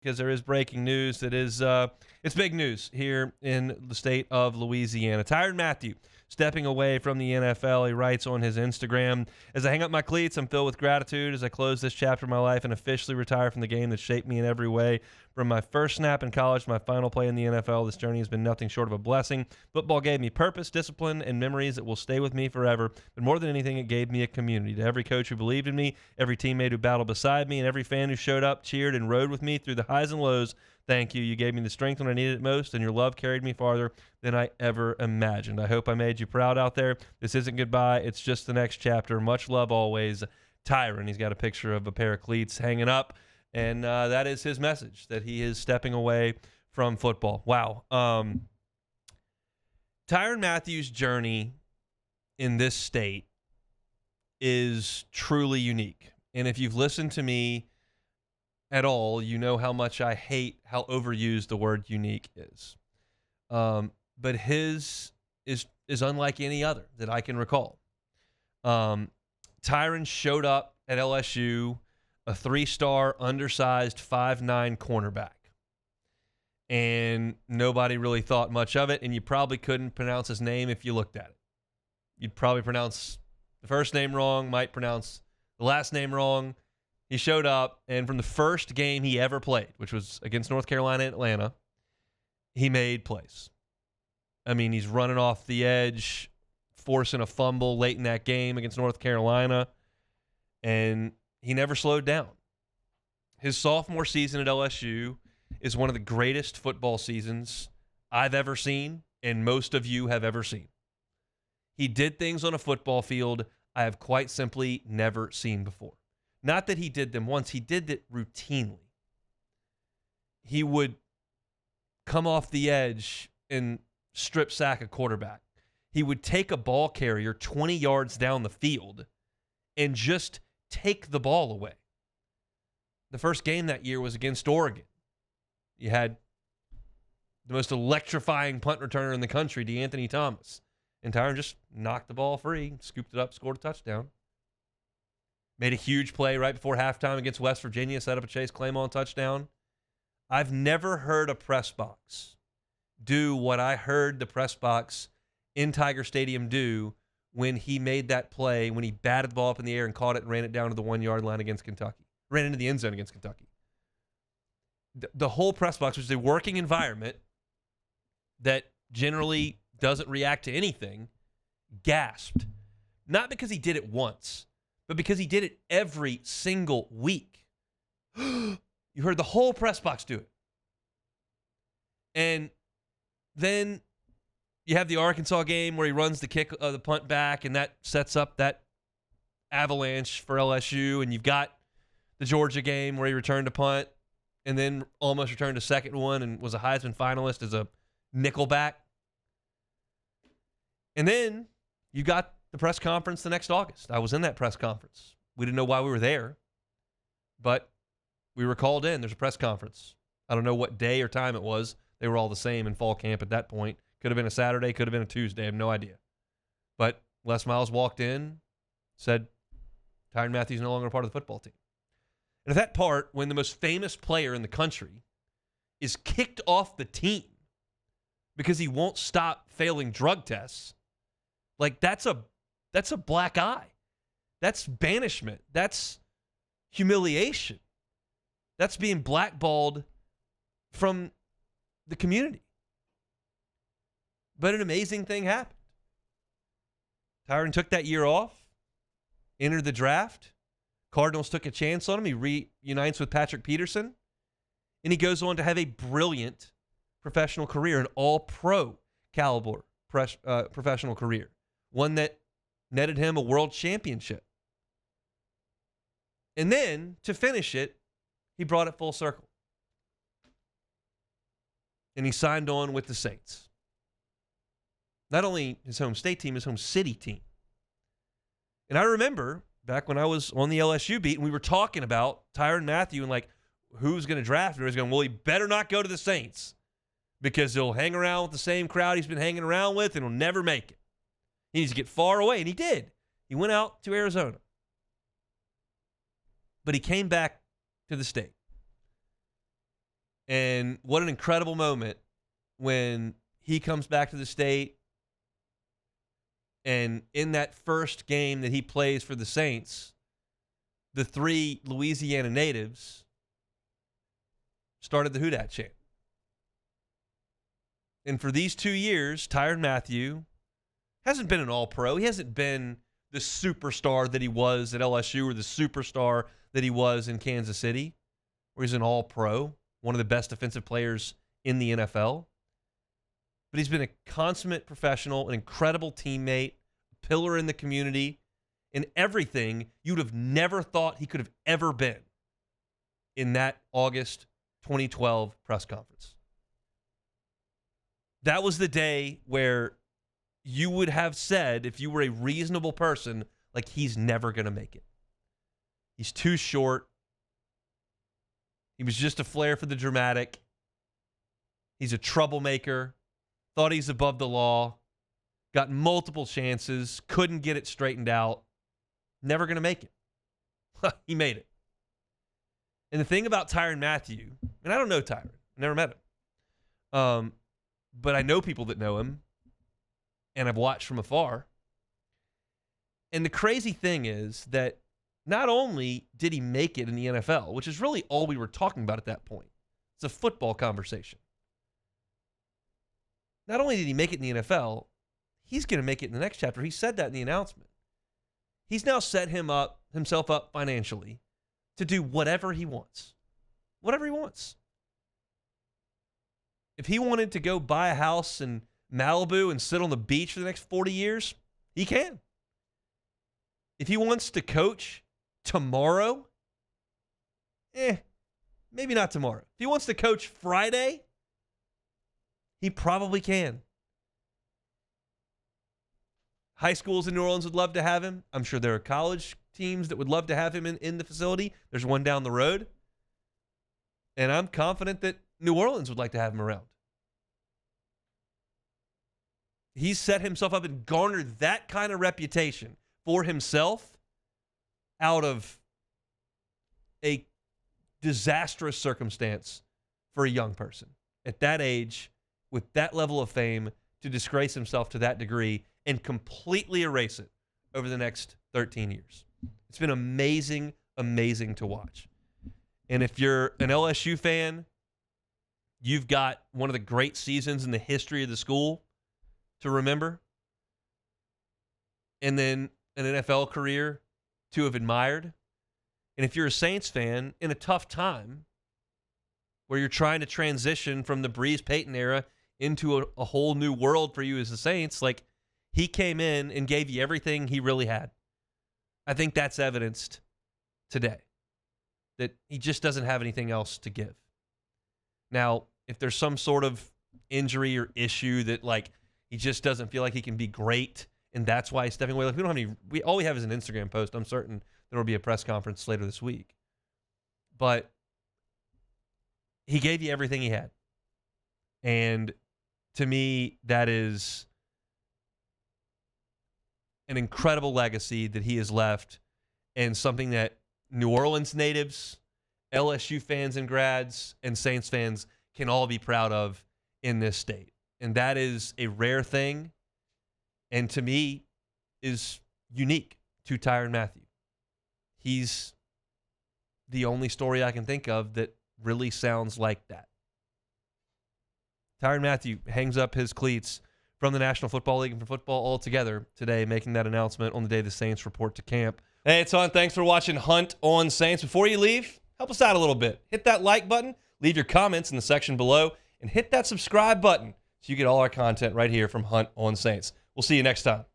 because there is breaking news that is it's big news here in the state of Louisiana. Tyrann Mathieu stepping away from the NFL. He writes on his Instagram, "As I hang up my cleats, I'm filled with gratitude as I close this chapter of my life and officially retire from the game that shaped me in every way. From my first snap in college to my final play in the NFL, this journey has been nothing short of a blessing. Football gave me purpose, discipline, and memories that will stay with me forever. But more than anything, it gave me a community. To every coach who believed in me, every teammate who battled beside me, and every fan who showed up, cheered, and rode with me through the highs and lows, thank you. You gave me the strength when I needed it most, and your love carried me farther than I ever imagined. I hope I made you proud out there. This isn't goodbye. It's just the next chapter. Much love always, Tyrann." He's got a picture of a pair of cleats hanging up, and that is his message, that he is stepping away from football. Wow. Tyrann Mathieu's journey in this state is truly unique. And if you've listened to me at all, you know how much I hate how overused the word unique is. But his is unlike any other that I can recall. Tyrann showed up at LSU, a 3-star, undersized 5'9" cornerback. And nobody really thought much of it, and you probably couldn't pronounce his name if you looked at it. You'd probably pronounce the first name wrong, might pronounce the last name wrong. He showed up, and from the first game he ever played, which was against North Carolina and Atlanta, he made plays. I mean, he's running off the edge, forcing a fumble late in that game against North Carolina, and he never slowed down. His sophomore season at LSU is one of the greatest football seasons I've ever seen, and most of you have ever seen. He did things on a football field I have quite simply never seen before. Not that he did them once, he did it routinely. He would come off the edge and strip sack a quarterback. He would take a ball carrier 20 yards down the field and just take the ball away. The first game that year was against Oregon. You had the most electrifying punt returner in the country, DeAnthony Thomas. And Tyrann just knocked the ball free, scooped it up, scored a touchdown. Made a huge play right before halftime against West Virginia, set up a Chase Clayton touchdown. I've never heard a press box do what I heard the press box in Tiger Stadium do when he made that play, when he batted the ball up in the air and caught it and ran it down to the 1-yard line against Kentucky. Ran into the end zone against Kentucky. The whole press box, which is a working environment that generally doesn't react to anything, gasped. Not because he did it once, but because he did it every single week. You heard the whole press box do it. And then you have the Arkansas game where he runs the punt back, and that sets up that avalanche for LSU. And you've got the Georgia game where he returned a punt and then almost returned a second one and was a Heisman finalist as a nickelback. And then you got the press conference the next August. I was in that press conference. We didn't know why we were there, but we were called in. There's a press conference. I don't know what day or time it was. They were all the same in fall camp at that point. Could have been a Saturday, could have been a Tuesday. I have no idea. But Les Miles walked in, said, Tyrann Mathieu's no longer a part of the football team. And at that part, when the most famous player in the country is kicked off the team because he won't stop failing drug tests, like that's a black eye. That's banishment. That's humiliation. That's being blackballed from the community. But an amazing thing happened. Tyrann took that year off, entered the draft. Cardinals took a chance on him. He reunites with Patrick Peterson, and he goes on to have a brilliant professional career, an all-pro caliber professional career, one that netted him a world championship. And then, to finish it, he brought it full circle. And he signed on with the Saints. Not only his home state team, his home city team. And I remember back when I was on the LSU beat and we were talking about Tyrann Mathieu and like who's going to draft him. He was going, well, he better not go to the Saints because he'll hang around with the same crowd he's been hanging around with and he'll never make it. He needs to get far away, and he did. He went out to Arizona. But he came back to the state. And what an incredible moment when he comes back to the state, and in that first game that he plays for the Saints, the 3 Louisiana natives started the Who Dat chant. And for these 2 years, Tyrann Mathieu hasn't been an all-pro. He hasn't been the superstar that he was at LSU or the superstar that he was in Kansas City, where he's an all-pro, one of the best defensive players in the NFL. But he's been a consummate professional, an incredible teammate, a pillar in the community, and everything you would have never thought he could have ever been in that August 2012 press conference. That was the day where you would have said, if you were a reasonable person, like, he's never going to make it. He's too short. He was just a flair for the dramatic. He's a troublemaker. Thought he's above the law. Got multiple chances. Couldn't get it straightened out. Never going to make it. He made it. And the thing about Tyrann Mathieu, and I don't know Tyrann. I never met him. But I know people that know him, and I've watched from afar. And the crazy thing is that not only did he make it in the NFL, which is really all we were talking about at that point. It's a football conversation. Not only did he make it in the NFL, he's going to make it in the next chapter. He said that in the announcement. He's now set himself up financially to do whatever he wants. Whatever he wants. If he wanted to go buy a house in Malibu and sit on the beach for the next 40 years, he can. If he wants to coach tomorrow, maybe not tomorrow. If he wants to coach Friday, he probably can. High schools in New Orleans would love to have him. I'm sure there are college teams that would love to have him in the facility. There's one down the road. And I'm confident that New Orleans would like to have him around. He's set himself up and garnered that kind of reputation for himself out of a disastrous circumstance for a young person at that age, with that level of fame, to disgrace himself to that degree and completely erase it over the next 13 years. It's been amazing, amazing to watch. And if you're an LSU fan, you've got one of the great seasons in the history of the school to remember. And then an NFL career to have admired. And if you're a Saints fan in a tough time where you're trying to transition from the Breeze Payton era into a whole new world for you as the Saints, like, he came in and gave you everything he really had. I think that's evidenced today, that he just doesn't have anything else to give. Now, if there's some sort of injury or issue that, like, he just doesn't feel like he can be great, and that's why he's stepping away. Like, we don't have any. All we have is an Instagram post. I'm certain there will be a press conference later this week. But he gave you everything he had. And to me, that is an incredible legacy that he has left, and something that New Orleans natives, LSU fans and grads, and Saints fans can all be proud of in this state. And that is a rare thing, and to me is unique to Tyrann Mathieu. He's the only story I can think of that really sounds like that. Tyrann Mathieu hangs up his cleats from the National Football League and from football altogether today, making that announcement on the day the Saints report to camp. Hey, it's Hunt. Thanks for watching Hunt on Saints. Before you leave, help us out a little bit. Hit that like button, leave your comments in the section below, and hit that subscribe button so you get all our content right here from Hunt on Saints. We'll see you next time.